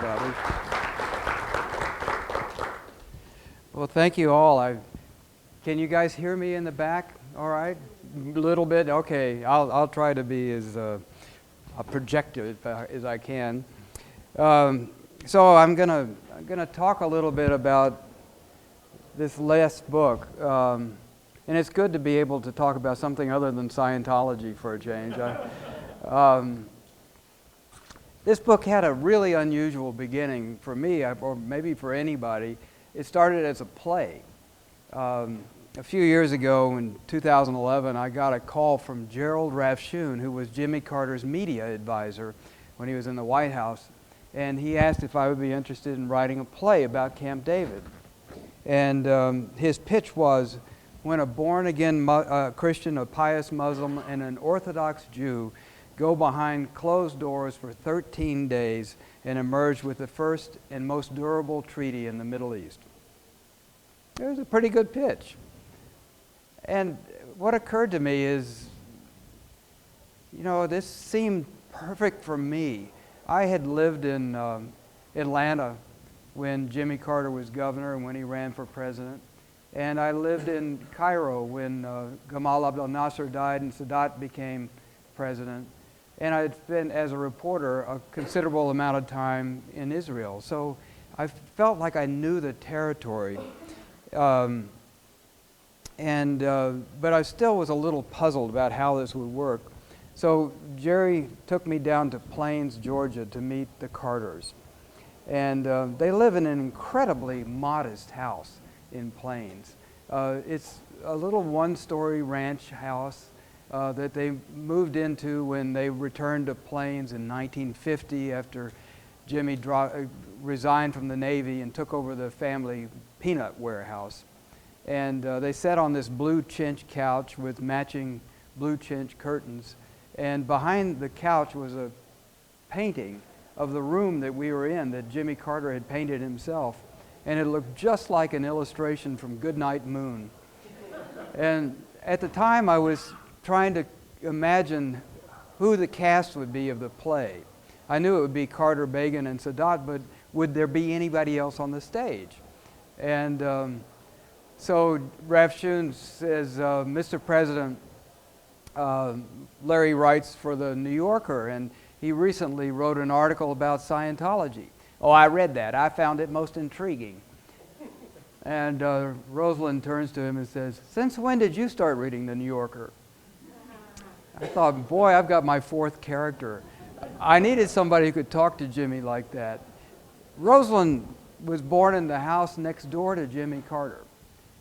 everybody. Well, thank you all. Can you guys hear me in the back? All right, a little bit. Okay, I'll try to be as projective as I can. So I'm gonna talk a little bit about this last book, and it's good to be able to talk about something other than Scientology for a change. This book had a really unusual beginning for me, or maybe for anybody. It started as a play. A few years ago, in 2011, I got a call from Gerald Rafshoon, who was Jimmy Carter's media advisor when he was in the White House. And he asked if I would be interested in writing a play about Camp David. And his pitch was, when a born-again Christian, a pious Muslim, and an Orthodox Jew go behind closed doors for 13 days and emerge with the first and most durable treaty in the Middle East. It was a pretty good pitch. And what occurred to me is, you know, this seemed perfect for me. I had lived in Atlanta when Jimmy Carter was governor and when he ran for president. And I lived in Cairo when Gamal Abdel Nasser died and Sadat became president. And I'd spent, as a reporter, a considerable amount of time in Israel. So I felt like I knew the territory. But I still was a little puzzled about how this would work. So Jerry took me down to Plains, Georgia to meet the Carters. And they live in an incredibly modest house in Plains. It's a little one-story ranch house that they moved into when they returned to Plains in 1950 after Jimmy resigned from the Navy and took over the family peanut warehouse. And they sat on this blue chintz couch with matching blue chintz curtains. And behind the couch was a painting of the room that we were in that Jimmy Carter had painted himself. And it looked just like an illustration from Goodnight Moon. And at the time, I was trying to imagine who the cast would be of the play. I knew it would be Carter, Begin, and Sadat, but would there be anybody else on the stage? And so Rafshoon says, Mr. President, Larry writes for the New Yorker, and he recently wrote an article about Scientology. Oh, I read that. I found it most intriguing. And Rosalind turns to him and says, since when did you start reading the New Yorker? I thought, boy, I've got my fourth character. I needed somebody who could talk to Jimmy like that. Rosalind was born in the house next door to Jimmy Carter.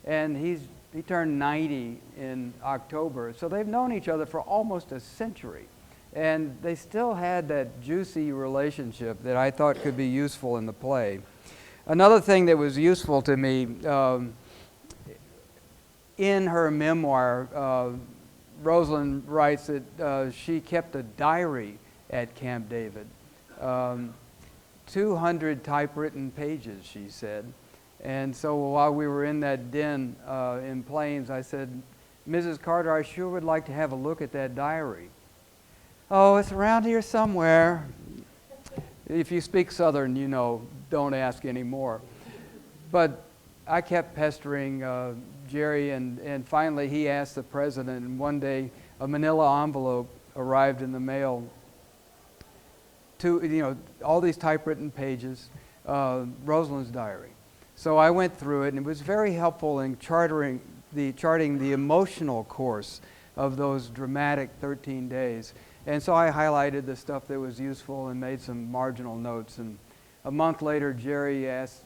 And he turned 90 in October. So they've known each other for almost a century. And they still had that juicy relationship that I thought could be useful in the play. Another thing that was useful to me, in her memoir, Rosalind writes that she kept a diary at Camp David. 200 typewritten pages, she said. And so while we were in that den in Plains, I said, Mrs. Carter, I sure would like to have a look at that diary. Oh, it's around here somewhere. If you speak Southern, you know, don't ask anymore. But I kept pestering Jerry, and finally he asked the president, and one day a manila envelope arrived in the mail. All these typewritten pages, Rosalind's diary. So I went through it, and it was very helpful in charting the emotional course of those dramatic 13 days. And so I highlighted the stuff that was useful and made some marginal notes. And a month later, Jerry asked,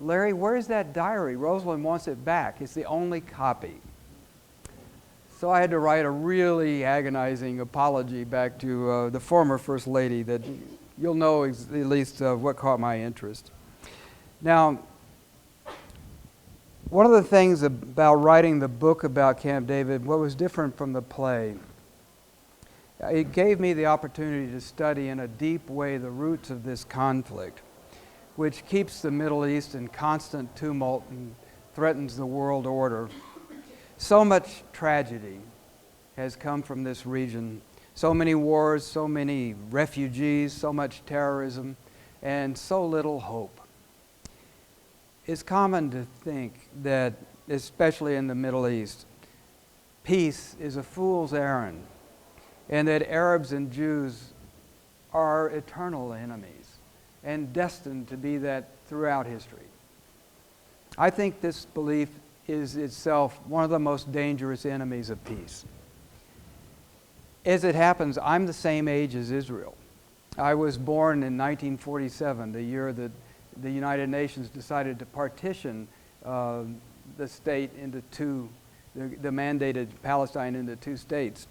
Larry, where's that diary? Rosalind wants it back. It's the only copy. So I had to write a really agonizing apology back to the former First Lady that you'll know at least what caught my interest. Now, one of the things about writing the book about Camp David, what was different from the play, it gave me the opportunity to study in a deep way the roots of this conflict, which keeps the Middle East in constant tumult and threatens the world order. So much tragedy has come from this region. So many wars, so many refugees, so much terrorism. and so little hope. It's common to think that, especially in the Middle East, peace is a fool's errand, and that Arabs and Jews are eternal enemies and destined to be that throughout history. I think this belief is itself one of the most dangerous enemies of peace. As it happens, I'm the same age as Israel. I was born in 1947, the year that the United Nations decided to partition the state into two, the mandated Palestine into two states.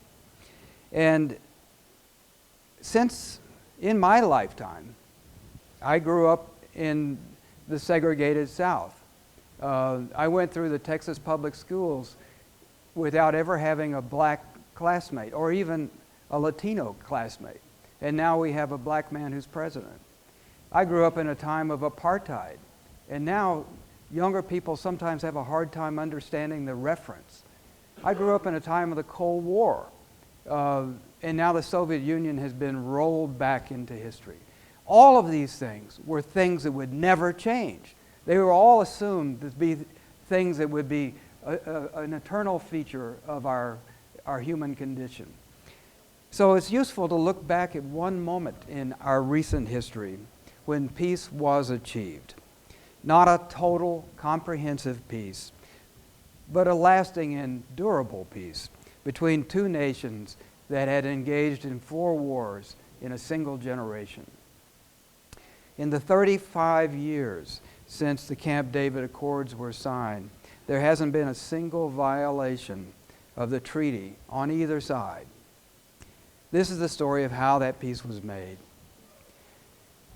And since in my lifetime, I grew up in the segregated South. I went through the Texas public schools without ever having a black classmate or even a Latino classmate. And now we have a black man who's president. I grew up in a time of apartheid. And now younger people sometimes have a hard time understanding the reference. I grew up in a time of the Cold War. And now the Soviet Union has been rolled back into history. All of these things were things that would never change. They were all assumed to be things that would be an eternal feature of our human condition. So it's useful to look back at one moment in our recent history when peace was achieved. Not a total, comprehensive peace, but a lasting and durable peace between two nations that had engaged in 4 wars in a single generation. In the 35 years since the Camp David Accords were signed, there hasn't been a single violation of the treaty on either side. This is the story of how that peace was made.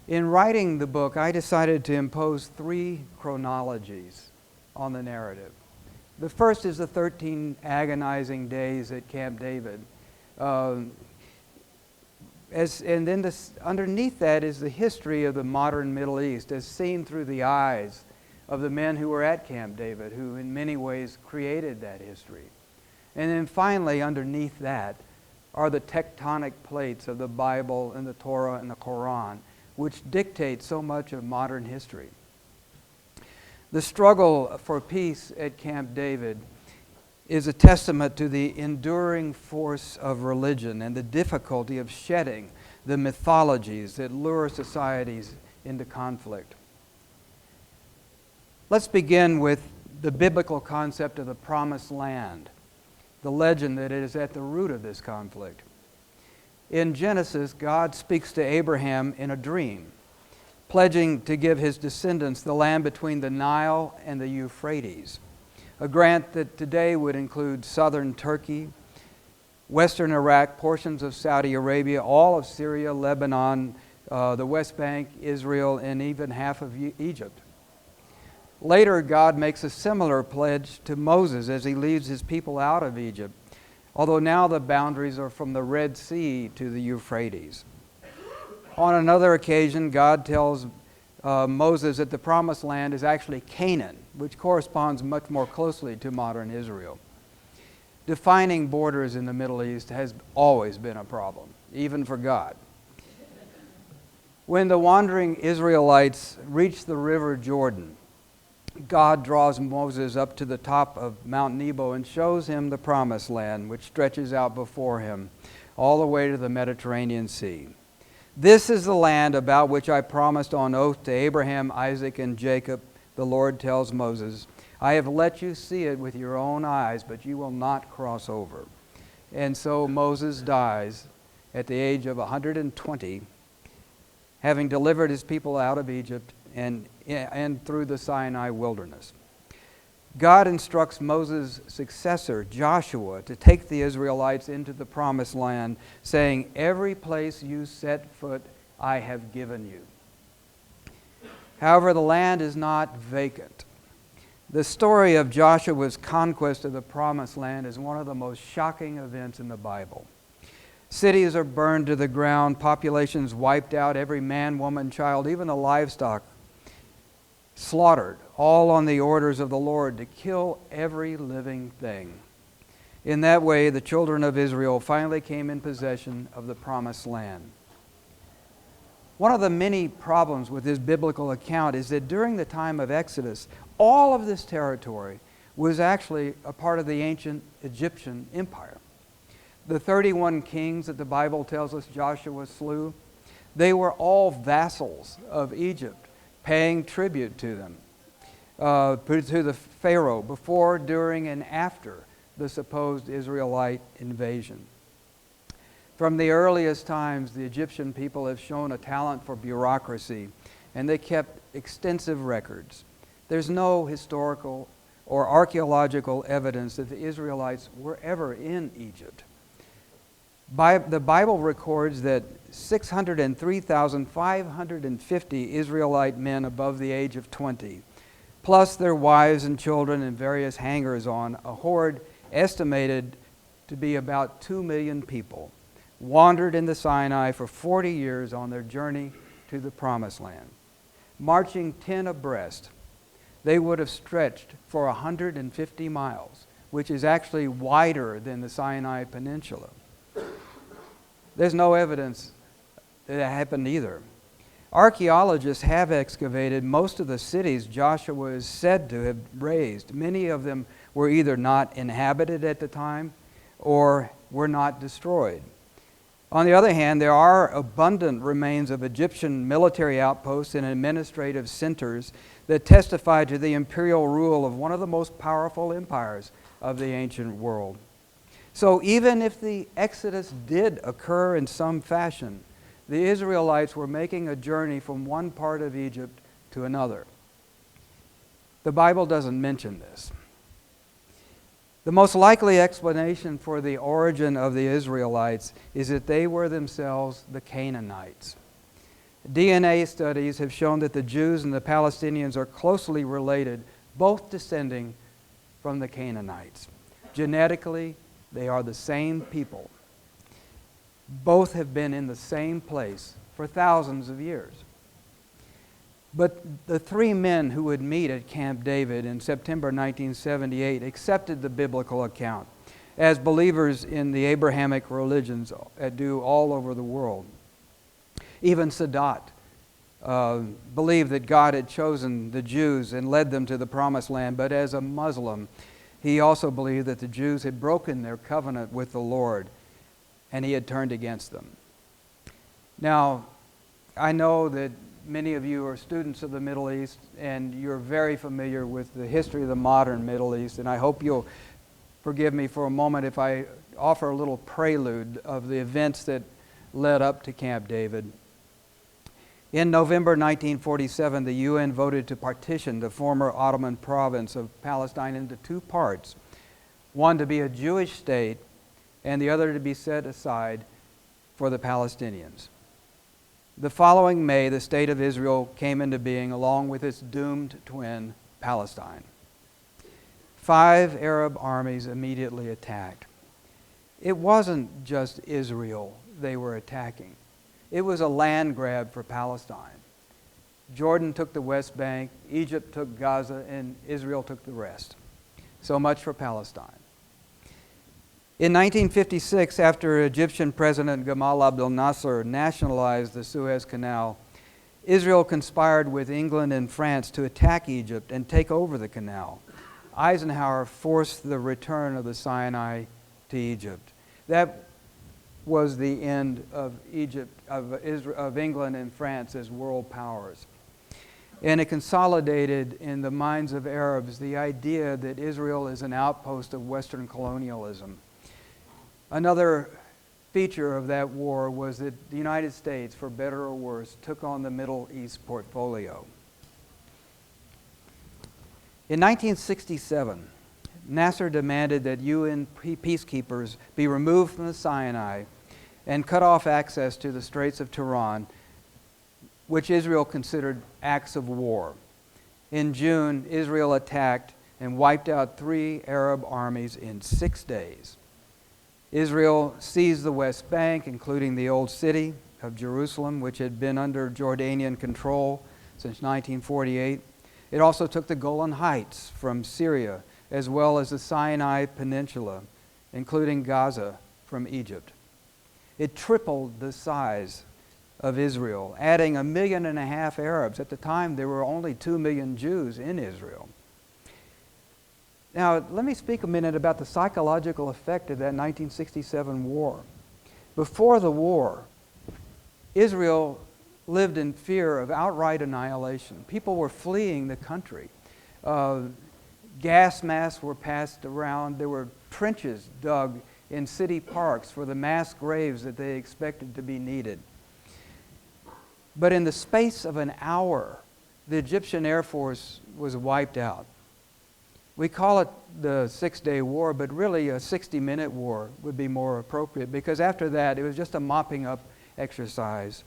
In writing the book, I decided to impose 3 chronologies on the narrative. The first is the 13 agonizing days at Camp David. And then underneath that is the history of the modern Middle East as seen through the eyes of the men who were at Camp David, who in many ways created that history. And then finally, underneath that are the tectonic plates of the Bible and the Torah and the Quran, which dictate so much of modern history. The struggle for peace at Camp David is a testament to the enduring force of religion and the difficulty of shedding the mythologies that lure societies into conflict. Let's begin with the biblical concept of the promised land, the legend that is at the root of this conflict. In Genesis, God speaks to Abraham in a dream, pledging to give his descendants the land between the Nile and the Euphrates, a grant that today would include southern Turkey, western Iraq, portions of Saudi Arabia, all of Syria, Lebanon, the West Bank, Israel, and even half of Egypt. Later, God makes a similar pledge to Moses as he leads his people out of Egypt, although now the boundaries are from the Red Sea to the Euphrates. On another occasion, God tells Moses that the promised land is actually Canaan, which corresponds much more closely to modern Israel. Defining borders in the Middle East has always been a problem, even for God. When the wandering Israelites reach the river Jordan, God draws Moses up to the top of Mount Nebo and shows him the promised land, which stretches out before him all the way to the Mediterranean Sea. This is the land about which I promised on oath to Abraham, Isaac, and Jacob, the Lord tells Moses. I have let you see it with your own eyes, but you will not cross over. And so Moses dies at the age of 120, having delivered his people out of Egypt and through the Sinai wilderness. God instructs Moses' successor, Joshua, to take the Israelites into the promised land, saying, every place you set foot, I have given you. However, the land is not vacant. The story of Joshua's conquest of the promised land is one of the most shocking events in the Bible. Cities are burned to the ground, populations wiped out, every man, woman, child, even the livestock slaughtered, all on the orders of the Lord to kill every living thing. In that way, the children of Israel finally came in possession of the promised land. One of the many problems with this biblical account is that during the time of Exodus, all of this territory was actually a part of the ancient Egyptian empire. The 31 kings that the Bible tells us Joshua slew, they were all vassals of Egypt, paying tribute to them, to the Pharaoh, before, during, and after the supposed Israelite invasion. From the earliest times, the Egyptian people have shown a talent for bureaucracy, and they kept extensive records. There's no historical or archaeological evidence that the Israelites were ever in Egypt. The Bible records that 603,550 Israelite men above the age of 20, plus their wives and children and various hangers-on, a horde estimated to be about 2 million people, wandered in the Sinai for 40 years on their journey to the Promised Land. Marching 10 abreast, they would have stretched for 150 miles, which is actually wider than the Sinai Peninsula. There's no evidence that it happened either. Archaeologists have excavated most of the cities Joshua is said to have razed. Many of them were either not inhabited at the time or were not destroyed. On the other hand, there are abundant remains of Egyptian military outposts and administrative centers that testify to the imperial rule of one of the most powerful empires of the ancient world. So even if the Exodus did occur in some fashion, the Israelites were making a journey from one part of Egypt to another. The Bible doesn't mention this. The most likely explanation for the origin of the Israelites is that they were themselves the Canaanites. DNA studies have shown that the Jews and the Palestinians are closely related, both descending from the Canaanites. Genetically, they are the same people. Both have been in the same place for thousands of years. But the three men who would meet at Camp David in September 1978 accepted the biblical account, as believers in the Abrahamic religions do all over the world. Even Sadat believed that God had chosen the Jews and led them to the Promised Land, but as a Muslim, he also believed that the Jews had broken their covenant with the Lord and he had turned against them. Now, I know that many of you are students of the Middle East and you're very familiar with the history of the modern Middle East, and I hope you'll forgive me for a moment if I offer a little prelude of the events that led up to Camp David. In November 1947, the UN voted to partition the former Ottoman province of Palestine into two parts, one to be a Jewish state and the other to be set aside for the Palestinians. The following May, the State of Israel came into being along with its doomed twin, Palestine. 5 Arab armies immediately attacked. It wasn't just Israel they were attacking. It was a land grab for Palestine. Jordan took the West Bank, Egypt took Gaza, and Israel took the rest. So much for Palestine. In 1956, after Egyptian President Gamal Abdel Nasser nationalized the Suez Canal, Israel conspired with England and France to attack Egypt and take over the canal. Eisenhower forced the return of the Sinai to Egypt. That was the end of of England and France as world powers. And it consolidated in the minds of Arabs the idea that Israel is an outpost of Western colonialism. Another feature of that war was that the United States, for better or worse, took on the Middle East portfolio. In 1967, Nasser demanded that UN peacekeepers be removed from the Sinai and cut off access to the Straits of Tiran, which Israel considered acts of war. In June, Israel attacked and wiped out 3 Arab armies in 6 days. Israel seized the West Bank, including the Old City of Jerusalem, which had been under Jordanian control since 1948. It also took the Golan Heights from Syria, as well as the Sinai Peninsula, including Gaza from Egypt. It tripled the size of Israel, adding 1.5 million Arabs. At the time, there were only 2 million Jews in Israel. Now, let me speak a minute about the psychological effect of that 1967 war. Before the war, Israel lived in fear of outright annihilation. People were fleeing the country. Gas masks were passed around. There were trenches dug in city parks for the mass graves that they expected to be needed. But in the space of an hour, the Egyptian Air Force was wiped out. We call it the Six-Day War, but really a 60-minute war would be more appropriate, because after that, it was just a mopping up exercise.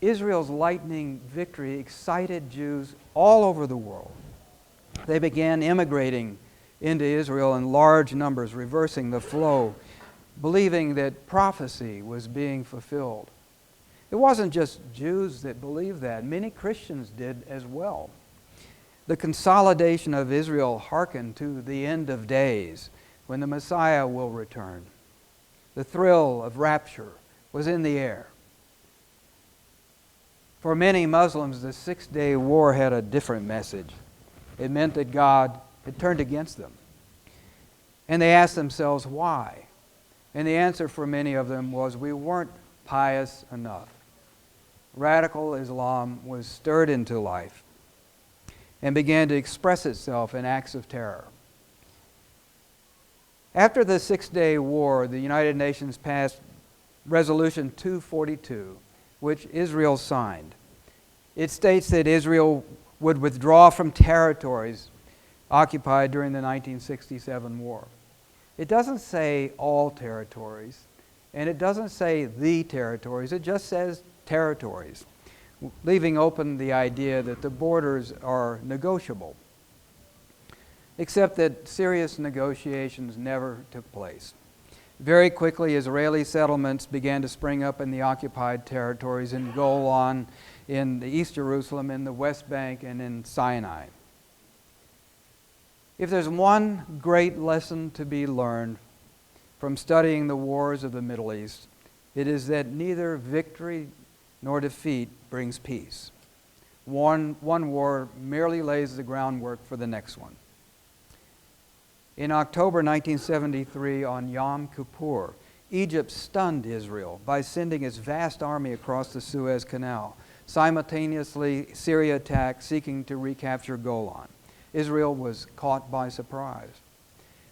Israel's lightning victory excited Jews all over the world. They began immigrating into Israel in large numbers, reversing the flow, believing that prophecy was being fulfilled. It wasn't just Jews that believed that. Many Christians did as well. The consolidation of Israel hearkened to the end of days, when the Messiah will return. The thrill of rapture was in the air. For many Muslims, the Six-Day War had a different message. It meant that God had turned against them. And they asked themselves why. And the answer for many of them was, we weren't pious enough. Radical Islam was stirred into life and began to express itself in acts of terror. After the Six-Day War, the United Nations passed Resolution 242, which Israel signed. It states that Israel would withdraw from territories occupied during the 1967 war. It doesn't say all territories, and it doesn't say the territories. It just says territories, leaving open the idea that the borders are negotiable, except that serious negotiations never took place. Very quickly, Israeli settlements began to spring up in the occupied territories in Golan, in the East Jerusalem, in the West Bank, and in Sinai. If there's one great lesson to be learned from studying the wars of the Middle East, it is that neither victory nor defeat brings peace. One war merely lays the groundwork for the next one. In October 1973, on Yom Kippur, Egypt stunned Israel by sending its vast army across the Suez Canal. Simultaneously, Syria attacked, seeking to recapture Golan. Israel was caught by surprise.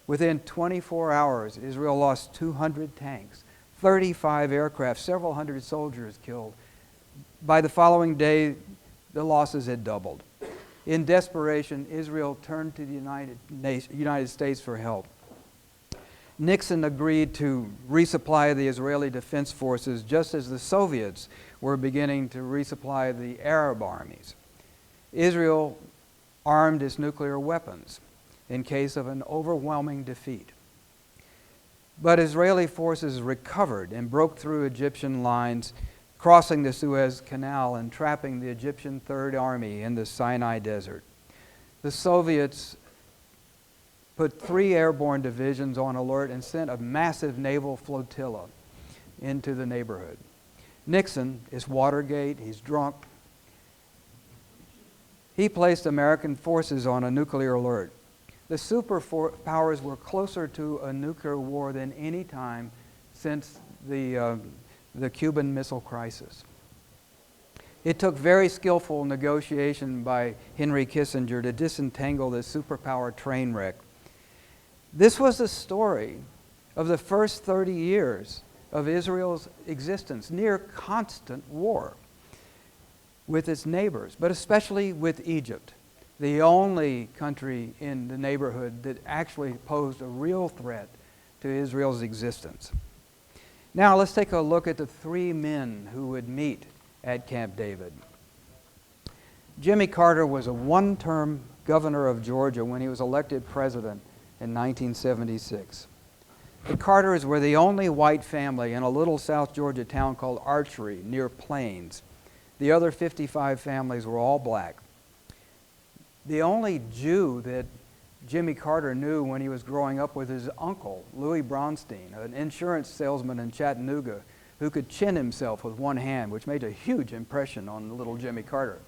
Within 24 hours, Israel lost 200 tanks, 35 aircraft, several hundred soldiers killed. By the following day, the losses had doubled. In desperation, Israel turned to the United States for help. Nixon agreed to resupply the Israeli Defense Forces just as the Soviets were beginning to resupply the Arab armies. Israel armed its nuclear weapons in case of an overwhelming defeat. But Israeli forces recovered and broke through Egyptian lines, crossing the Suez Canal and trapping the Egyptian Third Army in the Sinai Desert. The Soviets put 3 airborne divisions on alert and sent a massive naval flotilla into the neighborhood. Nixon is Watergate, he's drunk. He placed American forces on a nuclear alert. The superpowers were closer to a nuclear war than any time since the Cuban Missile Crisis. It took very skillful negotiation by Henry Kissinger to disentangle the superpower train wreck. This was the story of the first 30 years of Israel's existence, near constant war with its neighbors, but especially with Egypt, the only country in the neighborhood that actually posed a real threat to Israel's existence. Now let's take a look at the 3 men who would meet at Camp David. Jimmy Carter was a one-term governor of Georgia when he was elected president in 1976. The Carters were the only white family in a little South Georgia town called Archery near Plains. The other 55 families were all black. The only Jew that Jimmy Carter knew when he was growing up was his uncle, Louis Bronstein, an insurance salesman in Chattanooga, who could chin himself with one hand, which made a huge impression on little Jimmy Carter.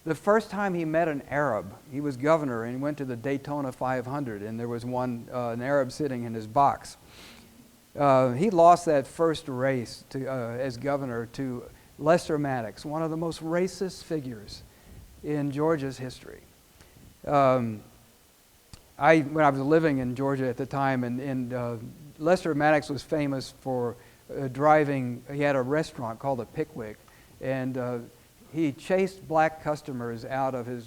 The first time he met an Arab, he was governor and he went to the Daytona 500, and there was an Arab sitting in his box. He lost that first race as governor to Lester Maddox, one of the most racist figures in Georgia's history. When I was living in Georgia at the time, and Lester Maddox was famous for driving. He had a restaurant called the Pickwick, and he chased black customers out of his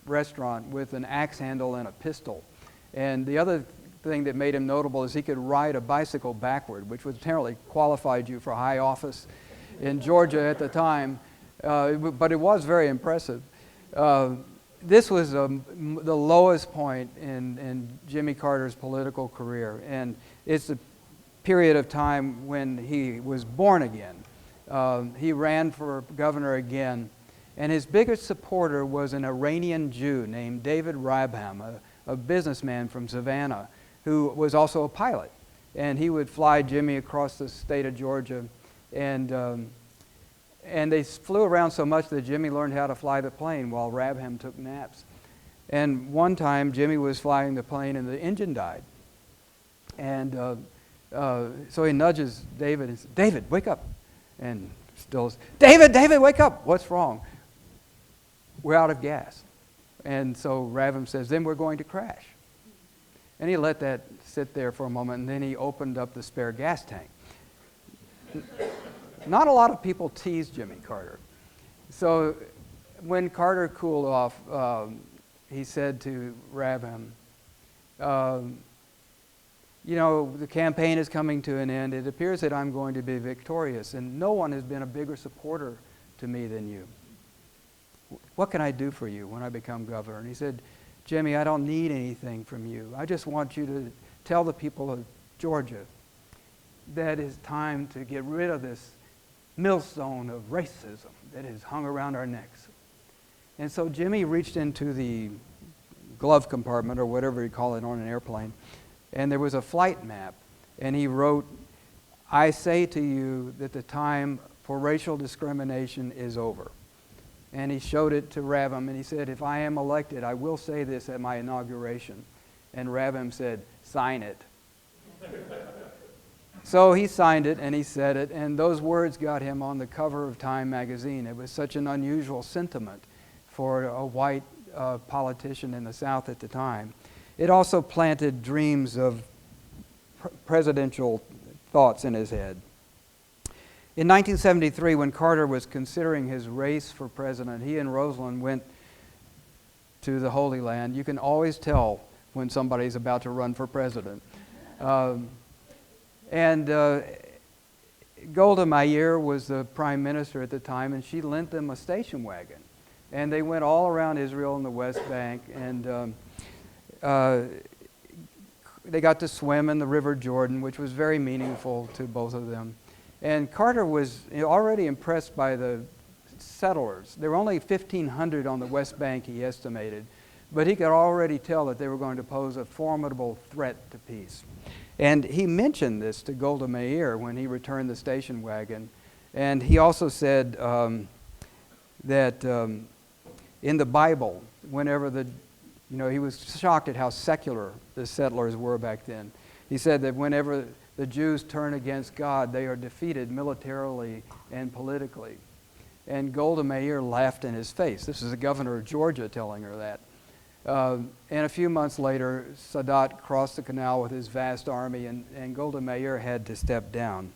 restaurant with an axe handle and a pistol. And the other thing that made him notable is he could ride a bicycle backward, which was apparently qualified you for high office in Georgia at the time, but it was very impressive. This was the lowest point in Jimmy Carter's political career, and it's a period of time when he was born again. He ran for governor again, and his biggest supporter was an Iranian Jew named David Rabham, a businessman from Savannah, who was also a pilot. And he would fly Jimmy across the state of Georgia, and they flew around so much that Jimmy learned how to fly the plane while Rabham took naps. And one time, Jimmy was flying the plane and the engine died. And so he nudges David and says, "David, wake up." And still, David, wake up. What's wrong? We're out of gas. And so Rabham says, "Then we're going to crash." And he let that sit there for a moment, and then he opened up the spare gas tank. Not a lot of people tease Jimmy Carter. So when Carter cooled off, he said to Rabham, "You know, the campaign is coming to an end. It appears that I'm going to be victorious, and no one has been a bigger supporter to me than you. What can I do for you when I become governor?" And he said, "Jimmy, I don't need anything from you. I just want you to tell the people of Georgia that it's time to get rid of this millstone of racism that is hung around our necks." And so Jimmy reached into the glove compartment, or whatever you call it on an airplane, and there was a flight map, and he wrote, "I say to you that the time for racial discrimination is over." And he showed it to Rabham, and he said, "If I am elected, I will say this at my inauguration." And Rabham said, "Sign it." So he signed it, and he said it, and those words got him on the cover of Time magazine. It was such an unusual sentiment for a white politician in the South at the time. It also planted dreams of presidential thoughts in his head. In 1973, when Carter was considering his race for president, he and Rosalind went to the Holy Land. You can always tell when somebody's about to run for president. Golda Meir was the prime minister at the time, and she lent them a station wagon. And they went all around Israel and the West Bank, and they got to swim in the River Jordan, which was very meaningful to both of them. And Carter was already impressed by the settlers. There were only 1,500 on the West Bank, he estimated, but he could already tell that they were going to pose a formidable threat to peace. And he mentioned this to Golda Meir when he returned the station wagon. And he also said that in the Bible, whenever he was shocked at how secular the settlers were back then. He said that whenever the Jews turn against God, they are defeated militarily and politically. And Golda Meir laughed in his face. This is the governor of Georgia telling her that. And a few months later, Sadat crossed the canal with his vast army, and Golda Meir had to step down.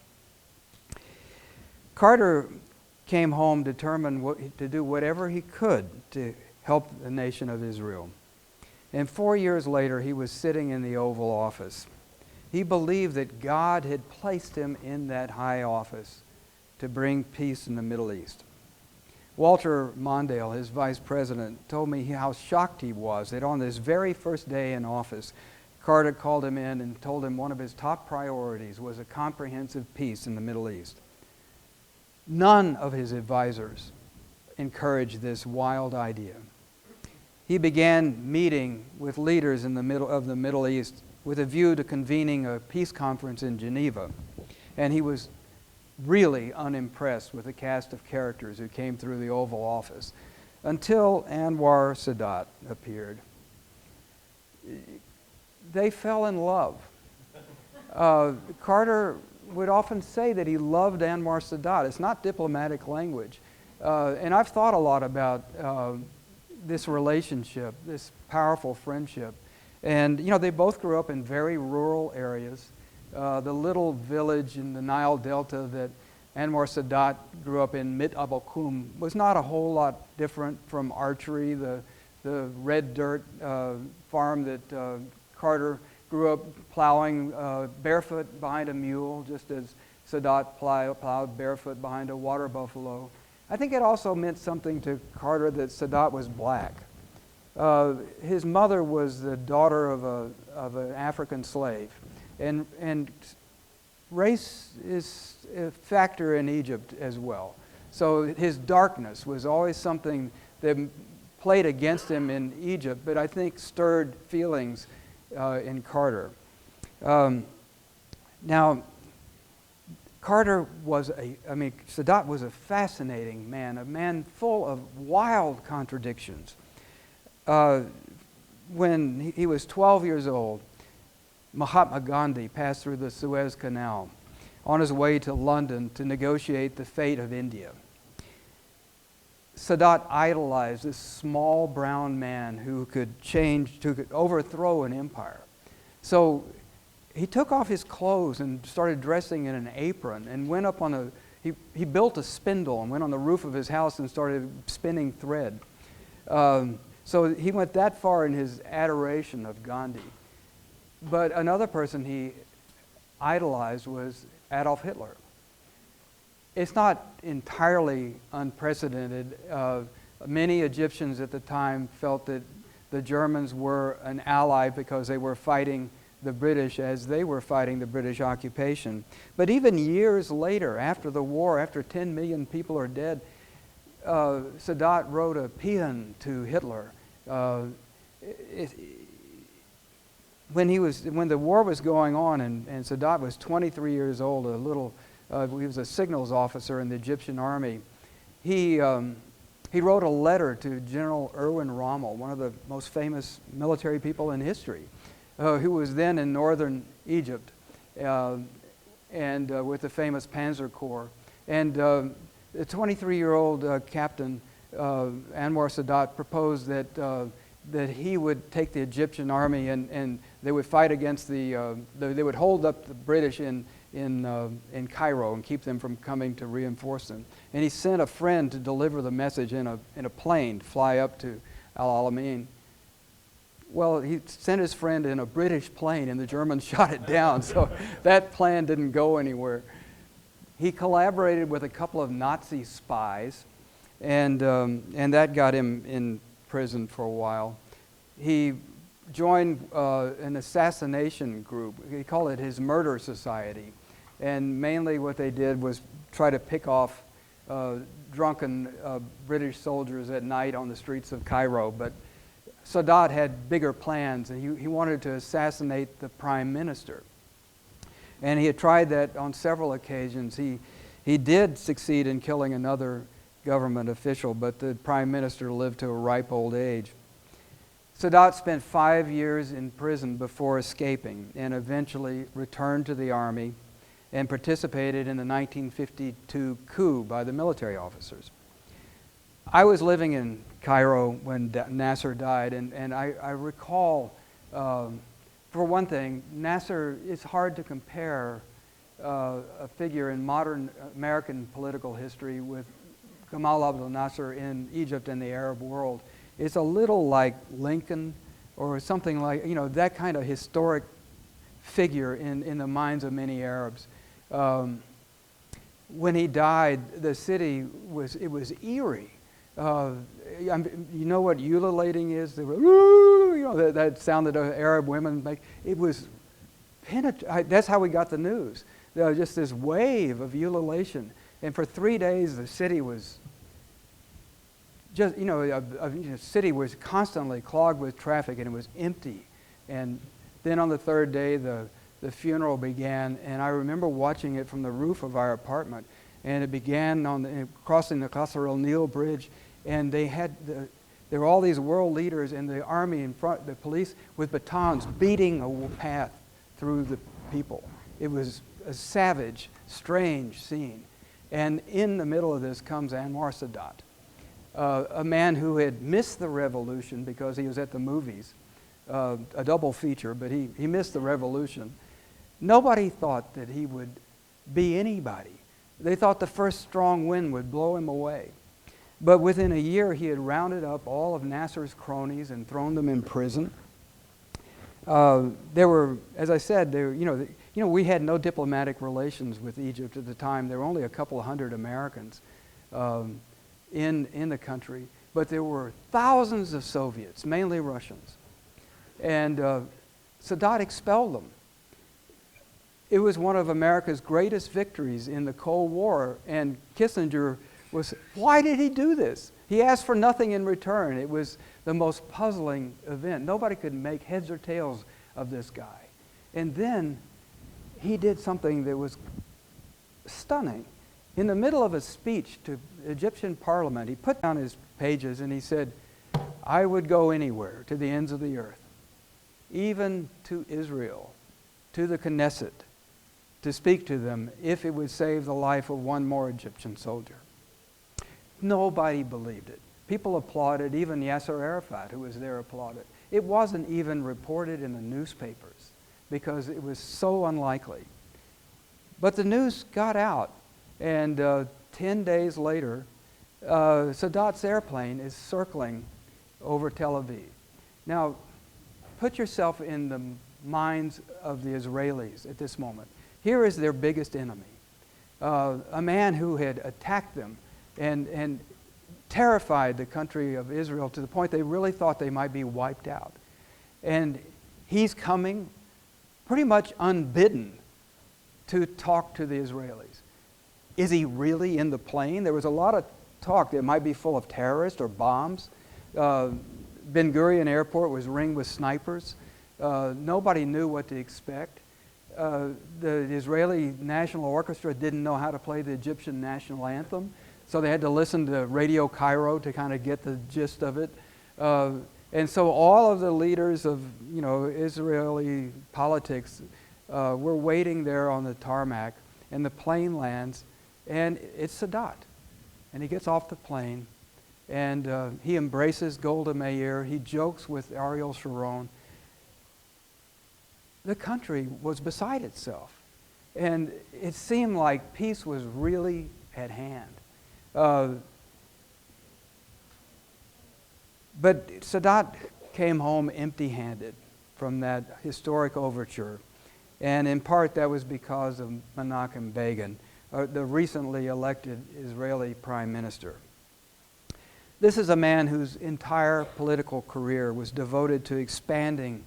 Carter came home determined to do whatever he could to help the nation of Israel. And 4 years later, he was sitting in the Oval Office. He believed that God had placed him in that high office to bring peace in the Middle East. Walter Mondale, his vice president, told me how shocked he was that on this very first day in office, Carter called him in and told him one of his top priorities was a comprehensive peace in the Middle East. None of his advisors encouraged this wild idea. He began meeting with leaders in the Middle East with a view to convening a peace conference in Geneva. And he was really unimpressed with the cast of characters who came through the Oval Office until Anwar Sadat appeared. They fell in love. Carter would often say that he loved Anwar Sadat. It's not diplomatic language. And I've thought a lot about this relationship, this powerful friendship. And, you know, they both grew up in very rural areas. The little village in the Nile Delta that Anwar Sadat grew up in, Mit Abul Kum, was not a whole lot different from Archery, the red dirt farm that Carter grew up plowing barefoot behind a mule, just as Sadat plowed barefoot behind a water buffalo. I think it also meant something to Carter that Sadat was black. His mother was the daughter of an African slave. And race is a factor in Egypt as well. So his darkness was always something that played against him in Egypt, but I think stirred feelings in Carter. Now, Carter was Sadat was a fascinating man, a man full of wild contradictions. When he was 12 years old, Mahatma Gandhi passed through the Suez Canal on his way to London to negotiate the fate of India. Sadat idolized this small brown man who could overthrow an empire. So he took off his clothes and started dressing in an apron and went up on he built a spindle and went on the roof of his house and started spinning thread. So he went that far in his adoration of Gandhi. But another person he idolized was Adolf Hitler. It's not entirely unprecedented. Many Egyptians at the time felt that the Germans were an ally because they were fighting the British as they were fighting the British occupation. But even years later, after the war, after 10 million people are dead, Sadat wrote a paean to Hitler. When the war was going on and Sadat was 23 years old, he was a signals officer in the Egyptian army, he wrote a letter to General Erwin Rommel, one of the most famous military people in history, who was then in northern Egypt and with the famous Panzer Corps. And the 23-year-old captain, Anwar Sadat, proposed that he would take the Egyptian army and they would fight against they would hold up the British in Cairo and keep them from coming to reinforce them. And he sent a friend to deliver the message in a plane to fly up to Al Alamein. Well, he sent his friend in a British plane and the Germans shot it down, so that plan didn't go anywhere. He collaborated with a couple of Nazi spies and that got him in prison for a while. He joined an assassination group. He called it his murder society. And mainly what they did was try to pick off drunken British soldiers at night on the streets of Cairo. But Sadat had bigger plans, and he wanted to assassinate the prime minister. And he had tried that on several occasions. He did succeed in killing another government official, but the prime minister lived to a ripe old age. Sadat spent 5 years in prison before escaping and eventually returned to the army and participated in the 1952 coup by the military officers. I was living in Cairo when Nasser died, and I recall, for one thing, Nasser, it's hard to compare a figure in modern American political history with Gamal Abdel Nasser in Egypt and the Arab world. It's a little like Lincoln or something like, that kind of historic figure in the minds of many Arabs. When he died, the city was eerie. You know what ululating is? They were, that sound that Arab women make. It was that's how we got the news. Just this wave of ululation. And for 3 days, the city was just, the city was constantly clogged with traffic and it was empty. And then on the third day, the the funeral began, and I remember watching it from the roof of our apartment. And it began crossing the Qasr al-Nil Bridge, and there were all these world leaders and the army in front, the police with batons beating a path through the people. It was a savage, strange scene. And in the middle of this comes Anwar Sadat, a man who had missed the revolution because he was at the movies, a double feature, but he missed the revolution. Nobody thought that he would be anybody. They thought the first strong wind would blow him away. But within a year, he had rounded up all of Nasser's cronies and thrown them in prison. There were, as I said, we had no diplomatic relations with Egypt at the time. There were only a couple of hundred Americans in the country, but there were thousands of Soviets, mainly Russians. And Sadat expelled them. It was one of America's greatest victories in the Cold War, and Kissinger was, why did he do this? He asked for nothing in return. It was the most puzzling event. Nobody could make heads or tails of this guy. And then he did something that was stunning. In the middle of a speech to the Egyptian parliament, he put down his pages and he said, I would go anywhere, to the ends of the earth, even to Israel, to the Knesset, to speak to them if it would save the life of one more Egyptian soldier. Nobody believed it. People applauded. Even Yasser Arafat, who was there, applauded. It wasn't even reported in the newspapers because it was so unlikely. But the news got out, and 10 days later, Sadat's airplane is circling over Tel Aviv. Now, put yourself in the minds of the Israelis at this moment. Here is their biggest enemy, a man who had attacked them and terrified the country of Israel to the point they really thought they might be wiped out. And he's coming pretty much unbidden to talk to the Israelis. Is he really in the plane? There was a lot of talk that it might be full of terrorists or bombs. Ben Gurion Airport was ringed with snipers. Nobody knew what to expect. The Israeli National Orchestra didn't know how to play the Egyptian national anthem, so they had to listen to Radio Cairo to kind of get the gist of it. And so all of the leaders of Israeli politics were waiting there on the tarmac, and the plane lands, and it's Sadat. And he gets off the plane, and he embraces Golda Meir. He jokes with Ariel Sharon. The country was beside itself, and it seemed like peace was really at hand. But Sadat came home empty-handed from that historic overture, and in part that was because of Menachem Begin, the recently elected Israeli prime minister. This is a man whose entire political career was devoted to expanding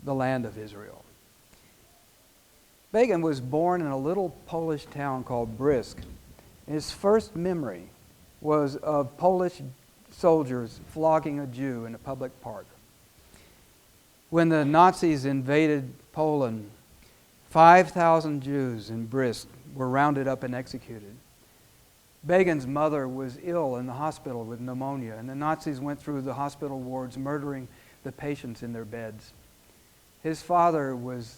the land of Israel. Begin was born in a little Polish town called Brisk. His first memory was of Polish soldiers flogging a Jew in a public park. When the Nazis invaded Poland, 5,000 Jews in Brisk were rounded up and executed. Begin's mother was ill in the hospital with pneumonia, and the Nazis went through the hospital wards murdering the patients in their beds. His father was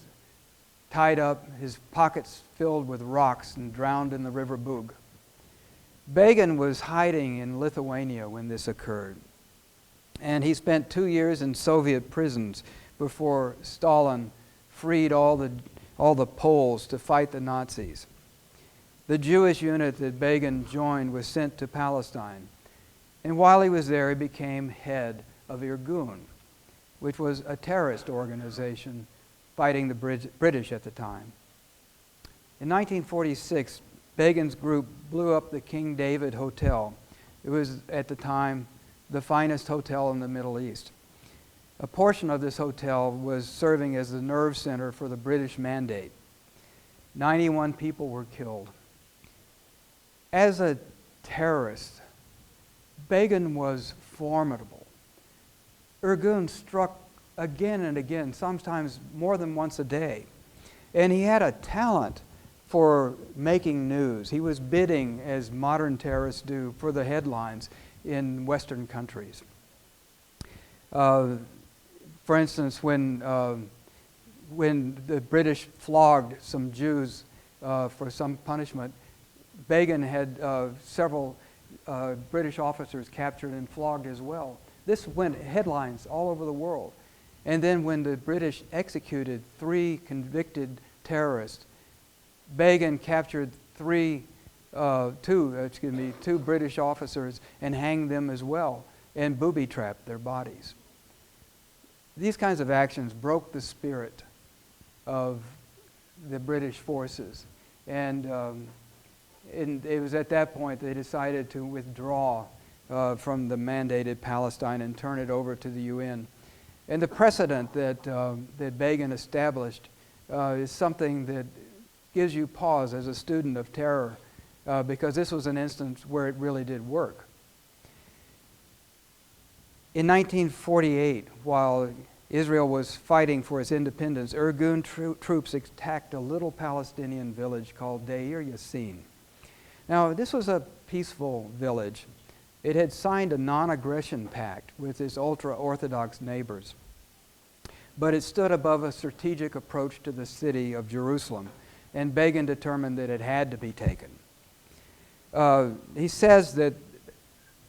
tied up, his pockets filled with rocks, and drowned in the river Bug. Begin was hiding in Lithuania when this occurred, and he spent 2 years in Soviet prisons before Stalin freed all the Poles to fight the Nazis. The Jewish unit that Begin joined was sent to Palestine, and while he was there, he became head of Irgun, which was a terrorist organization fighting the British at the time. In 1946, Begin's group blew up the King David Hotel. It was, at the time, the finest hotel in the Middle East. A portion of this hotel was serving as the nerve center for the British Mandate. 91 people were killed. As a terrorist, Begin was formidable. Irgun struck again and again, sometimes more than once a day. And he had a talent for making news. He was bidding, as modern terrorists do, for the headlines in Western countries. For instance, when the British flogged some Jews for some punishment, Begin had several British officers captured and flogged as well. This went headlines all over the world. And then when the British executed 3 convicted terrorists, Begin captured 2 British officers and hanged them as well, and booby-trapped their bodies. These kinds of actions broke the spirit of the British forces, and it was at that point they decided to withdraw from the mandated Palestine and turn it over to the UN. And the precedent that Begin established is something that gives you pause as a student of terror, because this was an instance where it really did work. In 1948, while Israel was fighting for its independence, Irgun troops attacked a little Palestinian village called Deir Yassin. Now, this was a peaceful village. It had signed a non-aggression pact with its ultra-Orthodox neighbors, but it stood above a strategic approach to the city of Jerusalem, and Begin determined that it had to be taken. He says that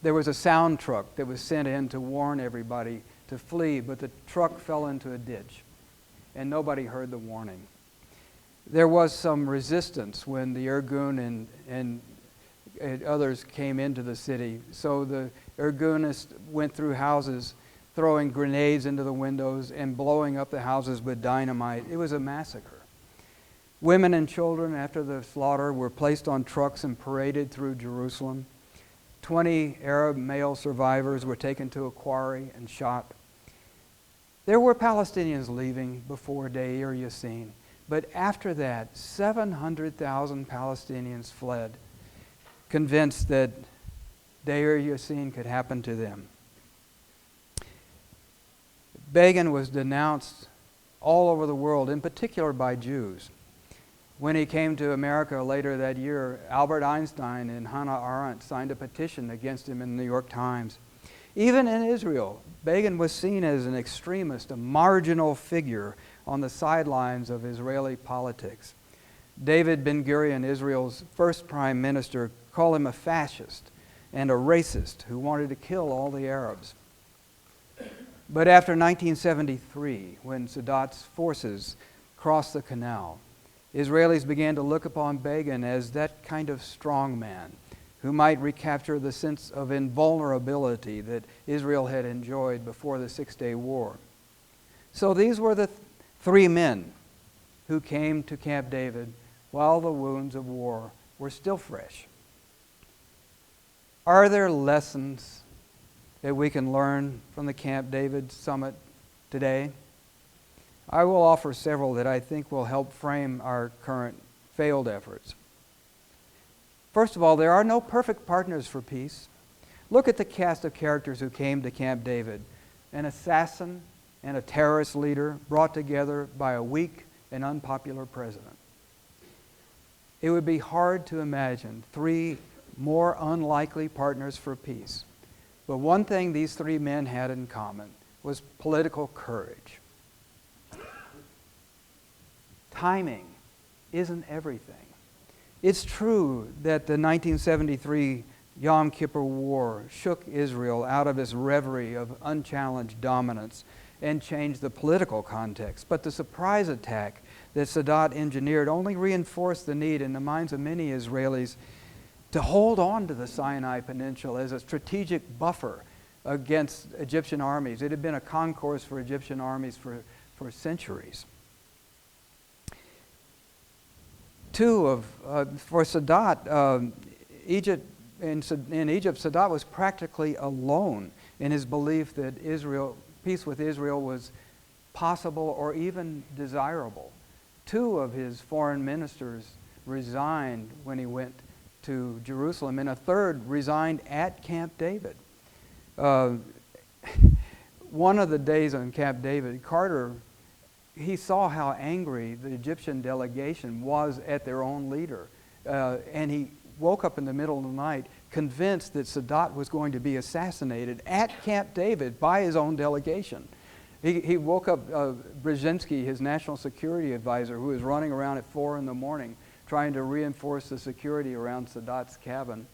there was a sound truck that was sent in to warn everybody to flee, but the truck fell into a ditch, and nobody heard the warning. There was some resistance when the Irgun and others came into the city, so the Irgunists went through houses, throwing grenades into the windows and blowing up the houses with dynamite. It was a massacre. Women and children, after the slaughter, were placed on trucks and paraded through Jerusalem. 20 Arab male survivors were taken to a quarry and shot. There were Palestinians leaving before Deir Yassin, but after that, 700,000 Palestinians fled, convinced that Deir Yassin could happen to them. Begin was denounced all over the world, in particular by Jews. When he came to America later that year, Albert Einstein and Hannah Arendt signed a petition against him in the New York Times. Even in Israel, Begin was seen as an extremist, a marginal figure on the sidelines of Israeli politics. David Ben-Gurion, Israel's first prime minister, called him a fascist and a racist who wanted to kill all the Arabs. But after 1973, when Sadat's forces crossed the canal, Israelis began to look upon Begin as that kind of strong man who might recapture the sense of invulnerability that Israel had enjoyed before the Six-Day War. So these were the 3 men who came to Camp David while the wounds of war were still fresh. Are there lessons that we can learn from the Camp David summit today? I will offer several that I think will help frame our current failed efforts. First of all, there are no perfect partners for peace. Look at the cast of characters who came to Camp David: an assassin and a terrorist leader brought together by a weak and unpopular president. It would be hard to imagine 3 more unlikely partners for peace. But one thing these 3 men had in common was political courage. Timing isn't everything. It's true that the 1973 Yom Kippur War shook Israel out of its reverie of unchallenged dominance and changed the political context. But the surprise attack that Sadat engineered only reinforced the need in the minds of many Israelis to hold on to the Sinai Peninsula as a strategic buffer against Egyptian armies. It had been a concourse for Egyptian armies for centuries. For Sadat, in Egypt, Sadat was practically alone in his belief that peace with Israel was possible or even desirable. 2 of his foreign ministers resigned when he went to Jerusalem, and a 3rd resigned at Camp David. One of the days on Camp David, Carter he saw how angry the Egyptian delegation was at their own leader. And he woke up in the middle of the night convinced that Sadat was going to be assassinated at Camp David by his own delegation. He woke up Brzezinski, his national security advisor, who was running around at 4 in the morning trying to reinforce the security around Sadat's cabin.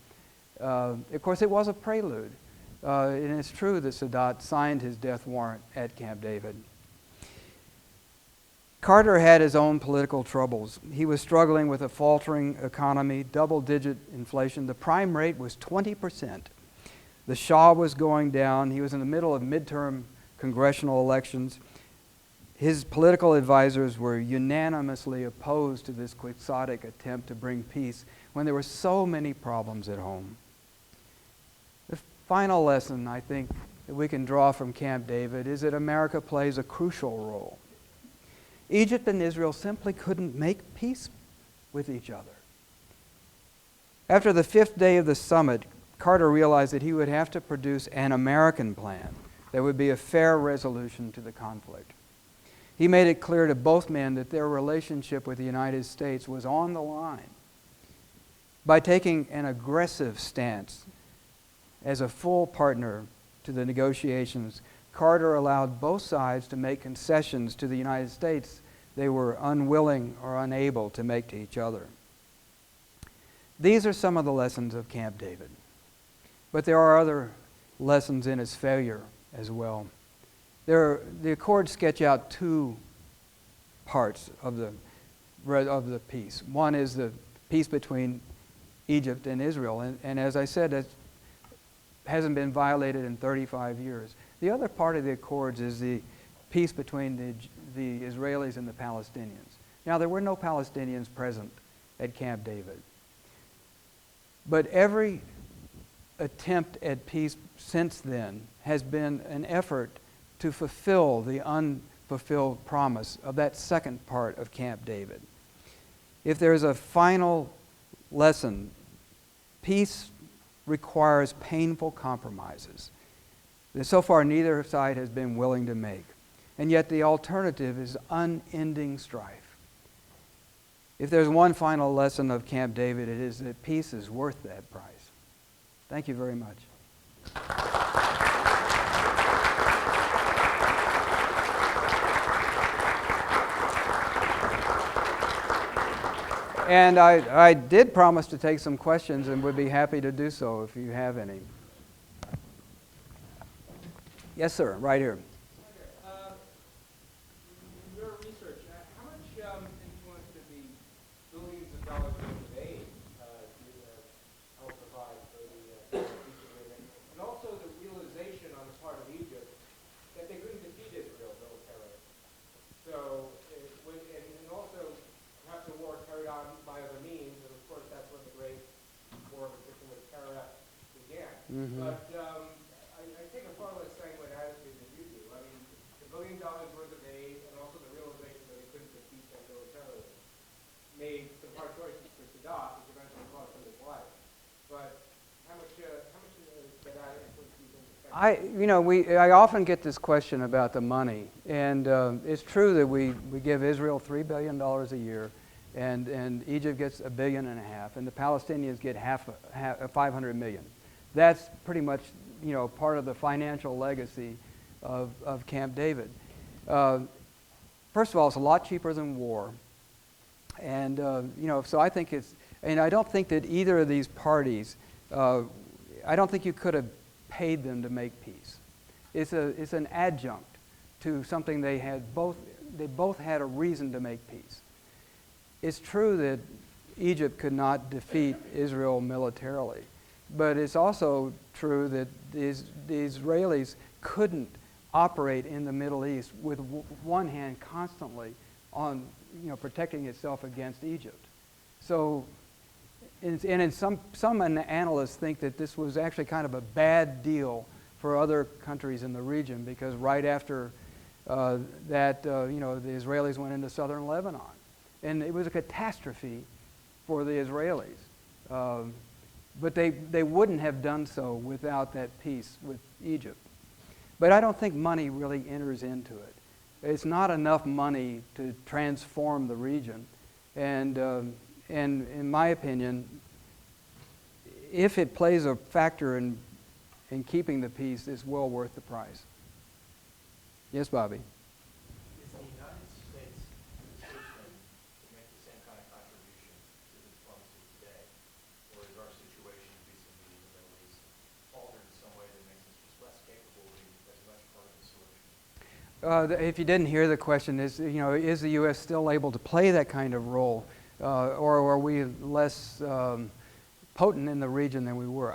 Of course, it was a prelude. And it's true that Sadat signed his death warrant at Camp David. Carter had his own political troubles. He was struggling with a faltering economy, double-digit inflation. The prime rate was 20%. The Shah was going down. He was in the middle of midterm congressional elections. His political advisors were unanimously opposed to this quixotic attempt to bring peace when there were so many problems at home. The final lesson, I think, that we can draw from Camp David is that America plays a crucial role. Egypt and Israel simply couldn't make peace with each other. After the 5th day of the summit, Carter realized that he would have to produce an American plan that would be a fair resolution to the conflict. He made it clear to both men that their relationship with the United States was on the line. By taking an aggressive stance as a full partner to the negotiations, Carter allowed both sides to make concessions to the United States they were unwilling or unable to make to each other. These are some of the lessons of Camp David. But there are other lessons in its failure as well. The Accords sketch out 2 parts of the peace. One is the peace between Egypt and Israel, and as I said, it hasn't been violated in 35 years. The other part of the Accords is the peace between the Israelis and the Palestinians. Now, there were no Palestinians present at Camp David, but every attempt at peace since then has been an effort to fulfill the unfulfilled promise of that second part of Camp David. If there's a final lesson, peace requires painful compromises that so far neither side has been willing to make. And yet the alternative is unending strife. If there's one final lesson of Camp David, it is that peace is worth that price. Thank you very much. And I did promise to take some questions and would be happy to do so if you have any. Yes, sir, right here. In your research, how much influence did the billions of dollars worth of aid help provide for the peace agreement? And also the realization on the part of Egypt that they couldn't defeat Israel militarily. So, and also perhaps a war carried on by other means, and of course that's when the great war of attrition with terror began. Mm-hmm. But I take a far less sanguine attitude than you do. I mean, the $1 billion worth of aid and also the realization that he couldn't defeat them militarily made some hard choices for Sadat, which eventually cost him his life. But how much did that influence you think? I often get this question about the money, and it's true that we give Israel $3 billion a year, and Egypt gets $1.5 billion, and the Palestinians get half 500 million. That's pretty much part of the financial legacy of Camp David. First of all, it's a lot cheaper than war, and so I think and I don't think that either of these parties, I don't think you could have paid them to make peace. It's an adjunct to something they both had a reason to make peace. It's true that Egypt could not defeat Israel militarily, but it's also true that the Israelis couldn't operate in the Middle East with one hand constantly on protecting itself against Egypt. So, some analysts think that this was actually kind of a bad deal for other countries in the region, because right after that, the Israelis went into southern Lebanon, and it was a catastrophe for the Israelis. But they wouldn't have done so without that peace with Egypt. But I don't think money really enters into it. it's not enough money to transform the region. And in my opinion, if it plays a factor in keeping the peace, it's well worth the price. Yes, Bobby? Is the United States positioned to make the same kind of contribution to the diplomacy today? Or is our situation vis-a-vis the Middle East altered in some way that makes us just less capable of being as much part of the solution? If you didn't hear the question, is the U.S. still able to play that kind of role, or are we less potent in the region than we were?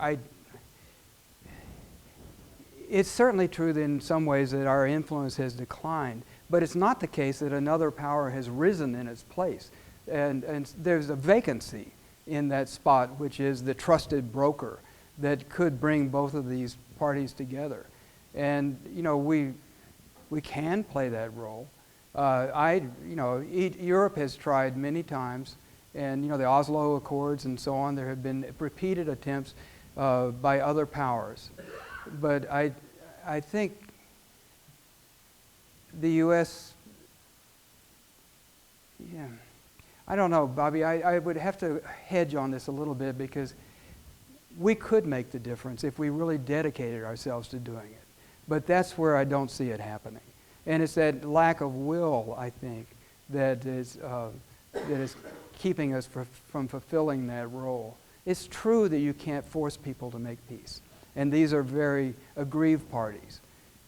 It's certainly true that in some ways that our influence has declined, but it's not the case that another power has risen in its place. And there's a vacancy in that spot, which is the trusted broker that could bring both of these parties together. And we can play that role. Europe has tried many times, and the Oslo Accords and so on. There have been repeated attempts by other powers. But I think the U.S., I don't know, Bobby. I would have to hedge on this a little bit because we could make the difference if we really dedicated ourselves to doing it. But that's where I don't see it happening. And it's that lack of will, I think, that is keeping us from fulfilling that role. It's true that you can't force people to make peace. And these are very aggrieved parties.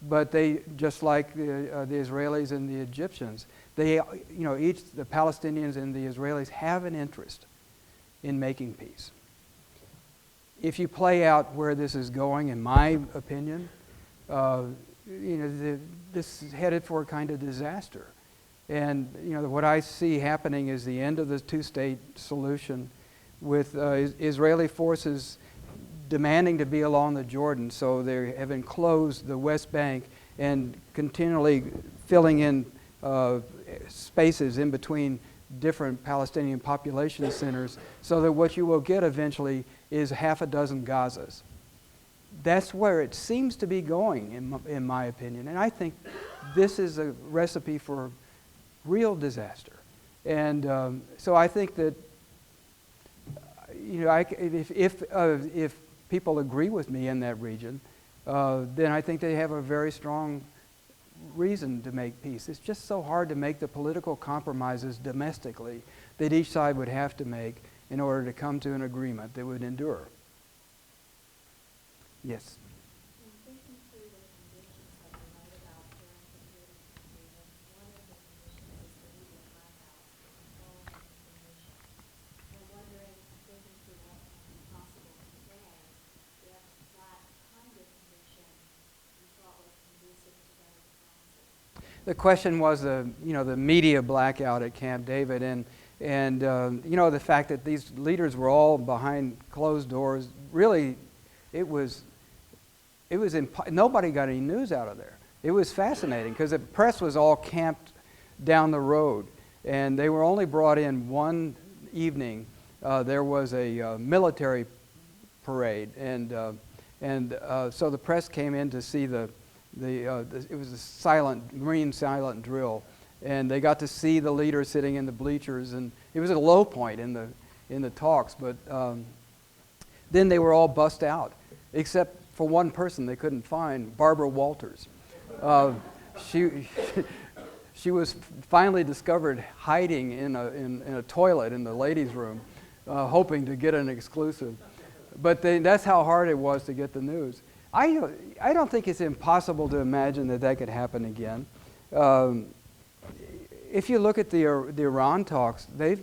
But they, just like the Israelis and the Egyptians, the Palestinians and the Israelis have an interest in making peace. If you play out where this is going, in my opinion, this is headed for a kind of disaster. And what I see happening is the end of the two-state solution, with Israeli forces demanding to be along the Jordan, so they have enclosed the West Bank and continually filling in spaces in between different Palestinian population centers, so that what you will get eventually is half a dozen Gazas. That's where it seems to be going, in my opinion. And I think this is a recipe for real disaster. And so I think that if people agree with me in that region, then I think they have a very strong reason to make peace. It's just so hard to make the political compromises domestically that each side would have to make in order to come to an agreement that would endure. Yes? Thinking through the conditions that you write about during the period of agreement, one of the conditions is the media blackout, control of information. I'm wondering, thinking through what might be possible today, if that kind of condition you thought was conducive to better diplomacy. The question was the media blackout at Camp David, and the fact that these leaders were all behind closed doors. Really, nobody got any news out of there. It was fascinating because the press was all camped down the road, and they were only brought in one evening. There was a military parade, and so the press came in to see it was a Marine silent drill, and they got to see the leader sitting in the bleachers, and it was a low point in the talks. But then they were all bussed out, except for one person they couldn't find, Barbara Walters. She was finally discovered hiding in a toilet in the ladies' room, hoping to get an exclusive. But that's how hard it was to get the news. I don't think it's impossible to imagine that could happen again. If you look at the Iran talks, the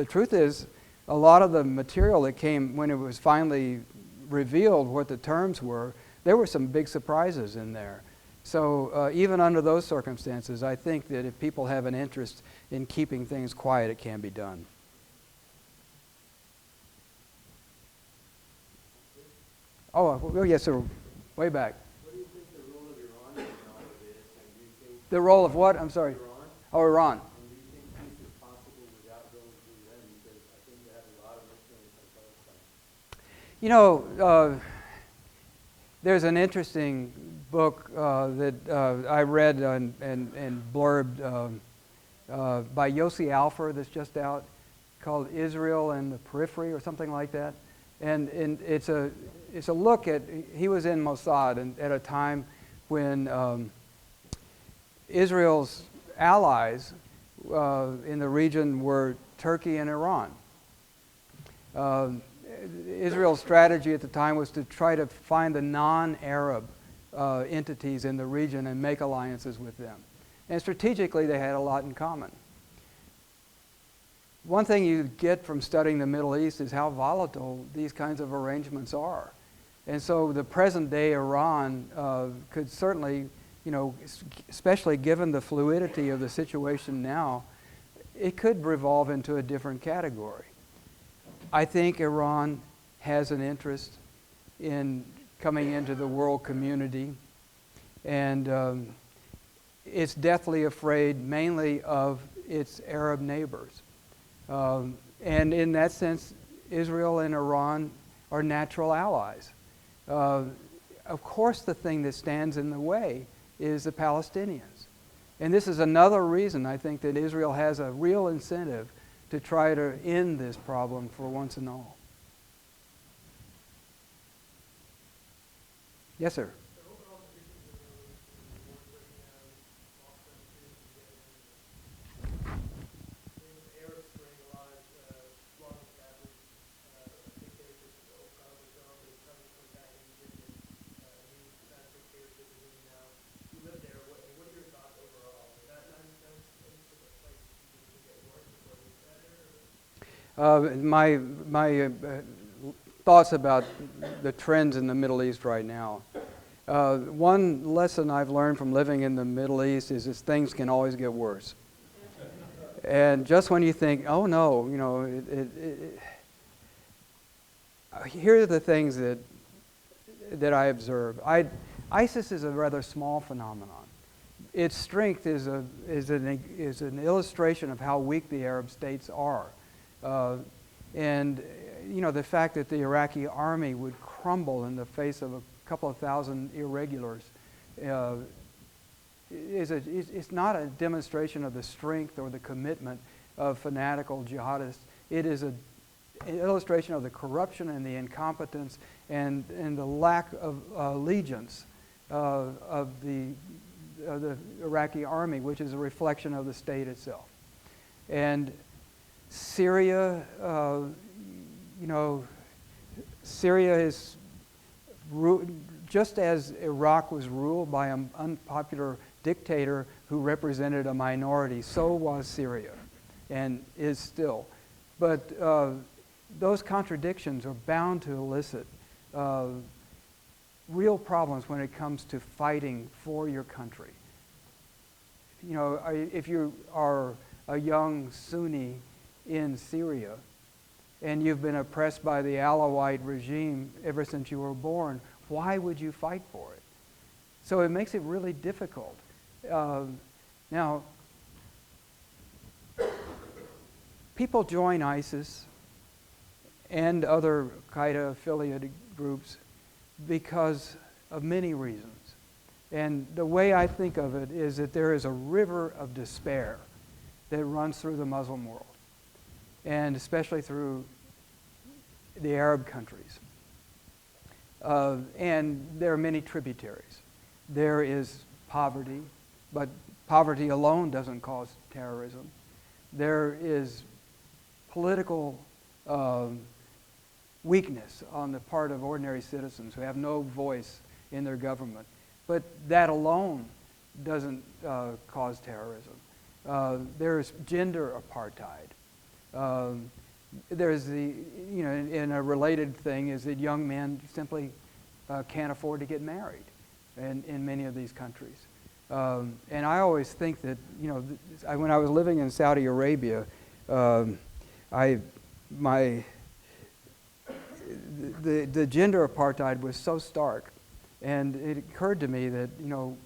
truth is, a lot of the material that came when it was finally revealed what the terms were, there were some big surprises in there. So even under those circumstances, I think that if people have an interest in keeping things quiet, it can be done. Oh, yes, sir. Way back. What do you think the role of Iran in all of this? And do you think The role of what? I'm sorry. Iran? Oh, Iran. And do you think peace is possible without going through them? Because I think they have a lot of influence on both sides. There's an interesting book that I read and blurbed by Yossi Alfer that's just out, called Israel and the Periphery or something like that. And it's a look at, he was in Mossad and at a time when Israel's allies in the region were Turkey and Iran. Israel's strategy at the time was to try to find the non-Arab entities in the region and make alliances with them. And strategically, they had a lot in common. One thing you get from studying the Middle East is how volatile these kinds of arrangements are. And so the present-day Iran could certainly, you know, especially given the fluidity of the situation now, it could revolve into a different category. I think Iran has an interest in coming into the world community, and it's deathly afraid mainly of its Arab neighbors. And in that sense, Israel and Iran are natural allies. Of course, the thing that stands in the way is the Palestinians. And this is another reason I think that Israel has a real incentive to try to end this problem for once and all. Yes, sir. My thoughts about the trends in the Middle East right now. One lesson I've learned from living in the Middle East is that things can always get worse. And just when you think, oh no, you know, here are the things that I observe. ISIS is a rather small phenomenon. Its strength is an illustration of how weak the Arab states are. And you know, the fact that the Iraqi army would crumble in the face of a couple of thousand irregulars it's not a demonstration of the strength or the commitment of fanatical jihadists. It is an illustration of the corruption and the incompetence and the lack of allegiance of the Iraqi army, which is a reflection of the state itself. And Syria, you know, Syria is just as Iraq was ruled by an unpopular dictator who represented a minority, so was Syria, and is still. But those contradictions are bound to elicit real problems when it comes to fighting for your country. You know, if you are a young Sunni in Syria, and you've been oppressed by the Alawite regime ever since you were born, why would you fight for it? So it makes it really difficult. Now, people join ISIS and other Qaeda-affiliated groups because of many reasons. And the way I think of it is that there is a river of despair that runs through the Muslim world, and especially through the Arab countries. And there are many tributaries. There is poverty, but poverty alone doesn't cause terrorism. There is political weakness on the part of ordinary citizens who have no voice in their government. But that alone doesn't cause terrorism. There's gender apartheid. There's the, you know, and a related thing is that young men simply can't afford to get married in many of these countries. And I always think that, you know, when I was living in Saudi Arabia, the gender apartheid was so stark, and it occurred to me that, you know,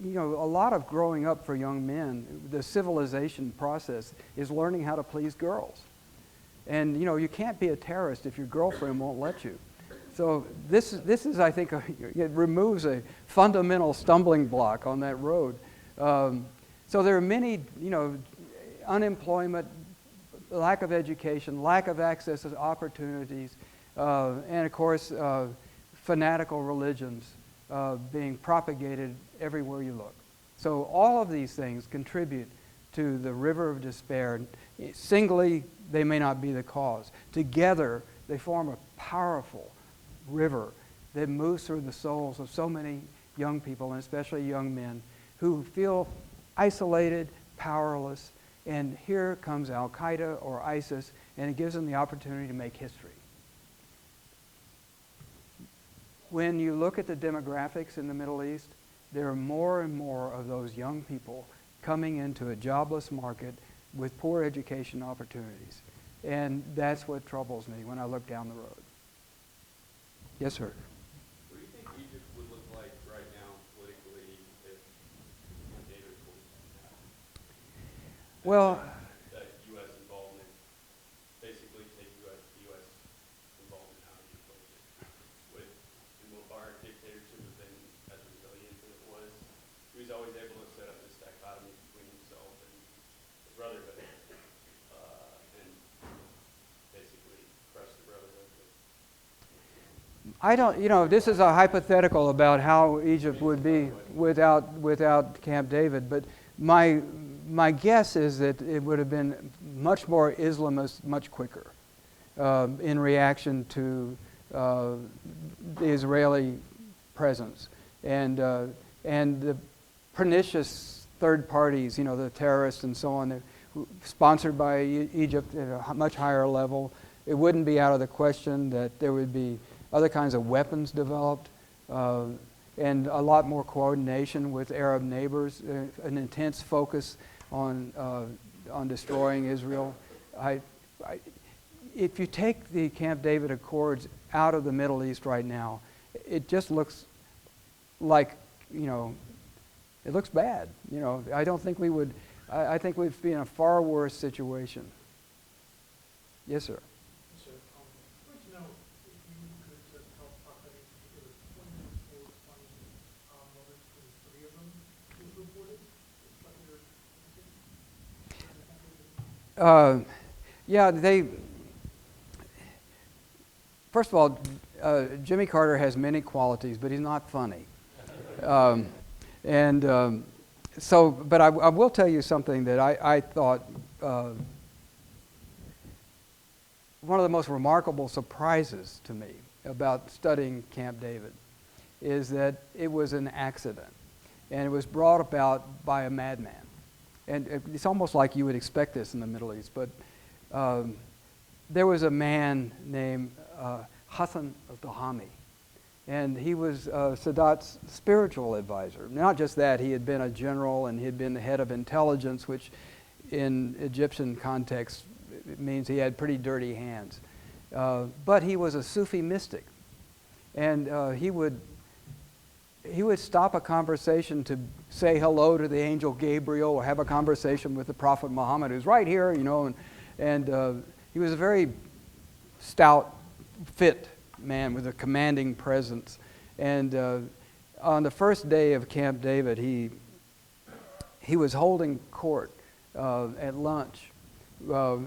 a lot of growing up for young men, the civilization process is learning how to please girls. And, you know, you can't be a terrorist if your girlfriend won't let you. So this is, I think, it removes a fundamental stumbling block on that road. So there are many, unemployment, lack of education, lack of access to opportunities, and of course, fanatical religions being propagated everywhere you look. So all of these things contribute to the river of despair. Singly, they may not be the cause. Together, they form a powerful river that moves through the souls of so many young people, and especially young men, who feel isolated, powerless, and here comes Al-Qaeda or ISIS, and it gives them the opportunity to make history. When you look at the demographics in the Middle East, there are more and more of those young people coming into a jobless market with poor education opportunities. And that's what troubles me when I look down the road. Yes, sir. What do you think Egypt would look like right now politically if David was Well, that U.S. involvement, basically take U.S. involvement out of the equation? Would the Mubarak dictatorship have been as resilient as it was? He was always able to set up this dichotomy between himself and his brotherhood, and basically crush the brotherhood. I don't, this is a hypothetical about how Egypt would be without Camp David, but my guess is that it would have been much more Islamist much quicker in reaction to the Israeli presence and the pernicious third parties, the terrorists and so on, sponsored by Egypt at a much higher level. It wouldn't be out of the question that there would be other kinds of weapons developed, and a lot more coordination with Arab neighbors, an intense focus on destroying Israel. If you take the Camp David Accords out of the Middle East right now, it just looks like, it looks bad. I don't think we would, I think we'd be in a far worse situation. Yes, sir. So, I'd like to know if you could help talk about any particular points or funny moments when the three of them was reported. Yeah, first of all, Jimmy Carter has many qualities, but he's not funny. But I will tell you something that I thought one of the most remarkable surprises to me about studying Camp David is that it was an accident, and it was brought about by a madman. And it's almost like you would expect this in the Middle East, but there was a man named Hassan al-Dahami, and he was Sadat's spiritual advisor. Not just that, he had been a general and he had been the head of intelligence, which in Egyptian context it means he had pretty dirty hands. But he was a Sufi mystic, and he would stop a conversation to say hello to the angel Gabriel or have a conversation with the Prophet Muhammad, who's right here, and he was a very stout, fit man with a commanding presence. And on the first day of Camp David, he was holding court at lunch.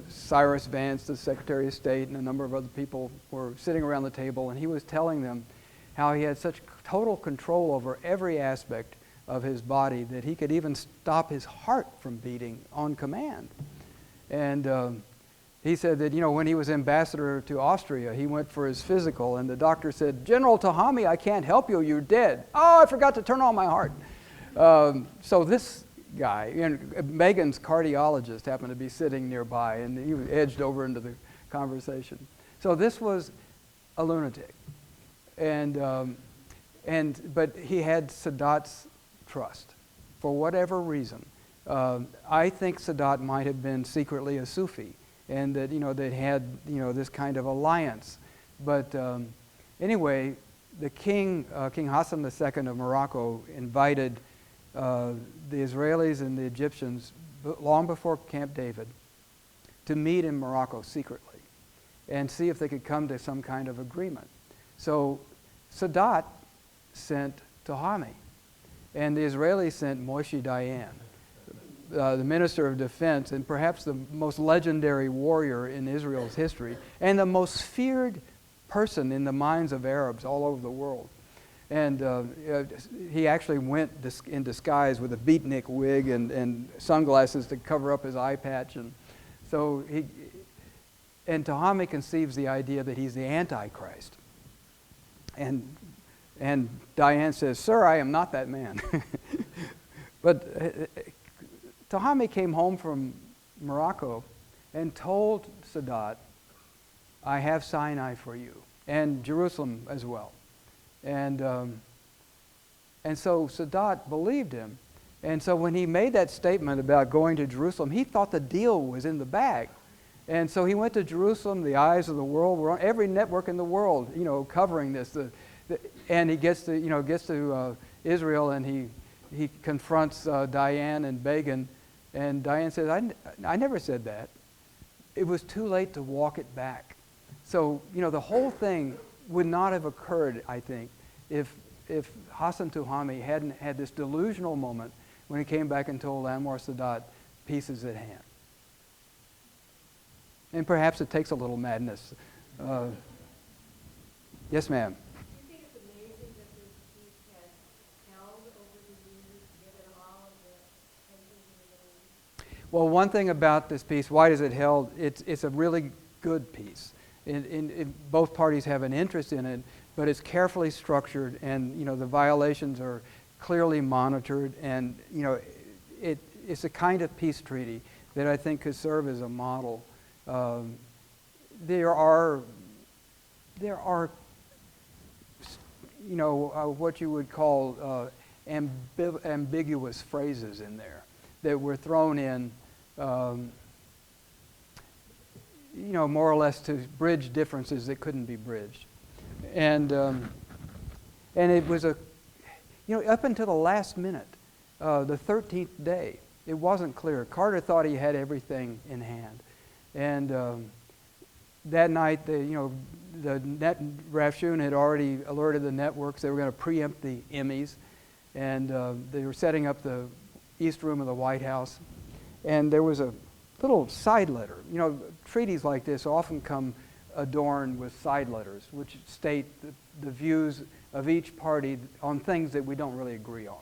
Cyrus Vance, the Secretary of State, and a number of other people were sitting around the table, and he was telling them how he had such total control over every aspect of his body that he could even stop his heart from beating on command. And he said that, when he was ambassador to Austria, he went for his physical, and the doctor said, "General Tahami, I can't help you, you're dead." "Oh, I forgot to turn on my heart." So this guy, Megan's cardiologist happened to be sitting nearby, and he was edged over into the conversation. So this was a lunatic. But he had Sadat's trust for whatever reason. I think Sadat might have been secretly a Sufi, and that they had this kind of alliance. But anyway, the king, King Hassan II of Morocco, invited the Israelis and the Egyptians long before Camp David to meet in Morocco secretly and see if they could come to some kind of agreement. So Sadat sent Tahami, and the Israelis sent Moshe Dayan, the Minister of Defense, and perhaps the most legendary warrior in Israel's history, and the most feared person in the minds of Arabs all over the world. And he actually went in disguise with a beatnik wig and sunglasses to cover up his eye patch. And so Tahami conceives the idea that he's the Antichrist. And Diane says, "Sir, I am not that man." But Tahami came home from Morocco and told Sadat, "I have Sinai for you, and Jerusalem as well." And so Sadat believed him. And so when he made that statement about going to Jerusalem, he thought the deal was in the bag. And so he went to Jerusalem. The eyes of the world were on every network in the world, covering this. And he gets to Israel, and he confronts Diane and Begin. And Diane says, I never said that. It was too late to walk it back. So, the whole thing would not have occurred, I think, if Hassan Touhami hadn't had this delusional moment when he came back and told Anwar Sadat, peace is at hand. And perhaps it takes a little madness. Yes, ma'am. Do you think it's amazing that this piece has held over the years, given all of the tensions in the Middle East? Well, one thing about this piece, why does it held? It's a really good piece. Both parties have an interest in it, but it's carefully structured, and the violations are clearly monitored, and it's a kind of peace treaty that I think could serve as a model. There are what you would call ambiguous phrases in there that were thrown in, more or less to bridge differences that couldn't be bridged. And it was up until the last minute, the 13th day, it wasn't clear. Carter thought he had everything in hand. And that night, the Rafshun had already alerted the networks they were going to preempt the Emmys, and they were setting up the East Room of the White House. And there was a little side letter. Treaties like this often come adorned with side letters, which state the views of each party on things that we don't really agree on.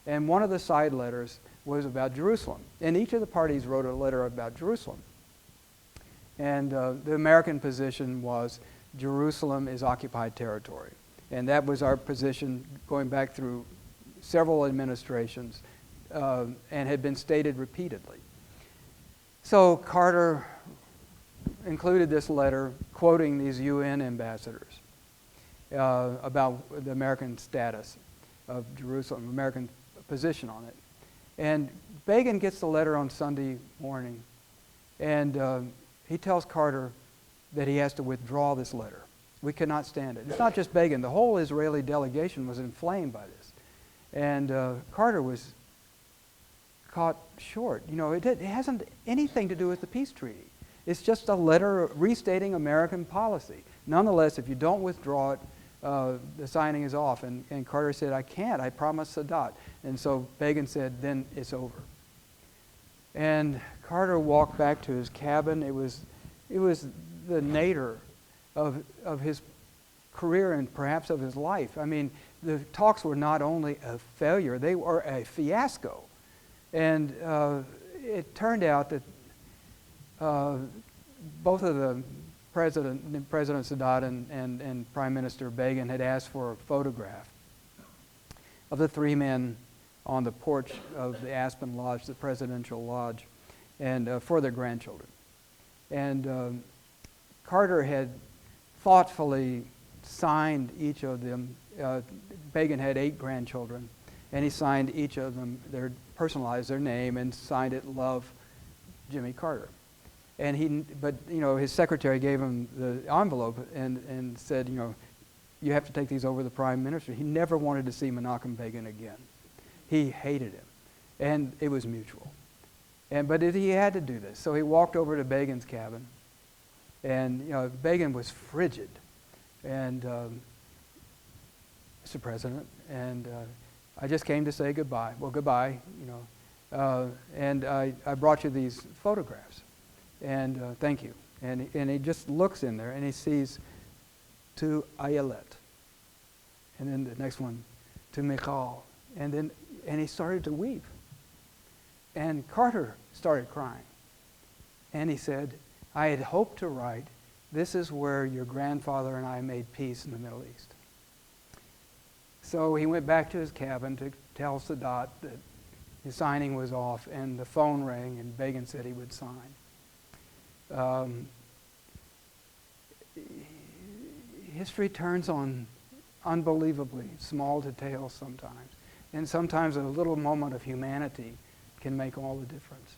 And one of the side letters was about Jerusalem. And each of the parties wrote a letter about Jerusalem. And the American position was Jerusalem is occupied territory. And that was our position going back through several administrations and had been stated repeatedly. So Carter included this letter quoting these UN ambassadors about the American status of Jerusalem, American position on it. And Begin gets the letter on Sunday morning, and he tells Carter that he has to withdraw this letter. We cannot stand it. It's not just Begin. The whole Israeli delegation was inflamed by this. And Carter was caught short. It hasn't anything to do with the peace treaty. It's just a letter restating American policy. Nonetheless, if you don't withdraw it, the signing is off. And Carter said, I can't. I promised Sadat. And so Begin said, then it's over. And Carter walked back to his cabin. It was the nadir of his career and perhaps of his life. I mean, the talks were not only a failure, they were a fiasco. And it turned out that both of the President Sadat and Prime Minister Begin had asked for a photograph of the three men on the porch of the Aspen Lodge, the presidential lodge, and for their grandchildren. And Carter had thoughtfully signed each of them. Begin had 8 grandchildren, and he signed each of them, personalized their name, and signed it, Love, Jimmy Carter. And his secretary gave him the envelope and said, you have to take these over to the prime minister. He never wanted to see Menachem Begin again. He hated him, and it was mutual. But he had to do this, so he walked over to Begin's cabin, and Begin was frigid. and Mr. President, and I just came to say goodbye. Well, goodbye, you know, and I brought you these photographs, and thank you. And he just looks in there, and he sees to Ayelet, and then the next one to Michal, and he started to weep. And Carter started crying. And he said, I had hoped to write, this is where your grandfather and I made peace in the Middle East. So he went back to his cabin to tell Sadat that his signing was off, and the phone rang, and Begin said he would sign. History turns on unbelievably small details sometimes. And sometimes a little moment of humanity can make all the difference.